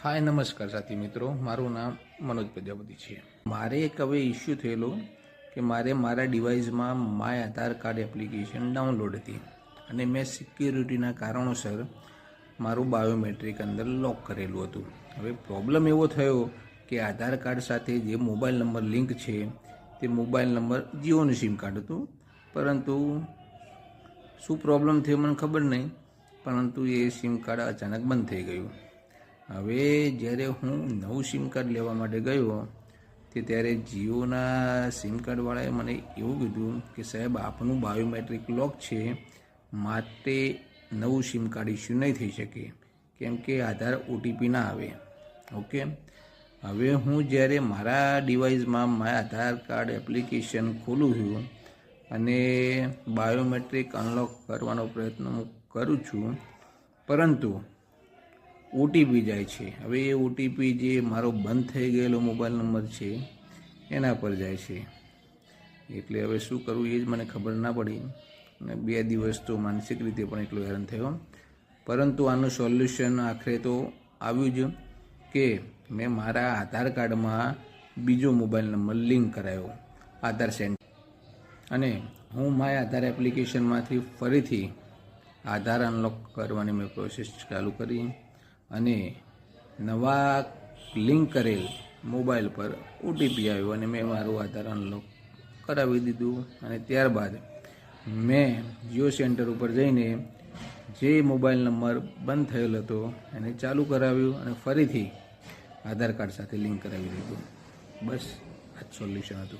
हाय नमस्कार साथी मित्रों, मारू नाम मनोज प्रजापति है। मारे एक हवे इश्यू थयेलो कि मारे मारा डिवाइस में my Aadhaar card application download थी अने मैं सिक्योरिटीना कारणोसर मारू बायोमेट्रिक अंदर लॉक करेलू हतुं। हवे प्रॉब्लम एवो थयो कि आधार कार्ड साथे जे मोबाइल नंबर लिंक छे ते मोबाइल नंबर जियोनुं सिम कार्ड हतुं, परंतु शुं प्रॉब्लम थयो मने खबर नहीं, परंतु ये सिम कार्ड अचानक बंद थई गयुं। हवे ज्यारे हूँ नवुं सिम कार्ड लेवा माटे गयो ते त्यारे जियोना सिम कार्ड वाळाए मने एवुं कीधुं कि साहेब आपनुं बायोमेट्रिक लॉक छे, माटे नवुं सिम कार्ड इश्यू नहीं थई शके केम के आधार ओटीपी ना आवे। ओके, हवे हूँ ज्यारे मारा डिवाइस में माय आधार कार्ड एप्लिकेशन खोलूं छुं अने बायोमेट्रिक अनलॉक करवानो प्रयत्न करूँ छुं, परंतु ओटीपी जाए छे। हवे ए ओटीपी जे मारो बंद थई गयेलो मोबाइल नंबर छे एना पर जाए छे, एटले हवे शुं करवुं ए ज मने खबर ना पड़ी अने 2 दिवस तो मानसिक रीते पण એટલો હેરાન થયો, परंतु आनुं सोल्यूशन आखरे तो आव्युं ज के मैं मारा आधार कार्ड में बीजो मोबाइल नंबर लिंक करायो आधार सेंटर अने हूँ माय आधार एप्लिकेशन मांथी फरीथी आधार अनलॉक करवानी मैं प्रोसेस चालू करी अने नवा लिंक करेल मोबाइल पर ओटीपी आव्यो अने मैं मारू आधार अनलॉक करावी दीधुं अने त्यारबाद मैं जियो सेंटर पर जईने जे मोबाइल नंबर बंद थयेलो हतो एने चालू कराव्यो अने फरीथी आधार कार्ड साथे लिंक करावी दीधुं। बस आ सोल्यूशन हतुं।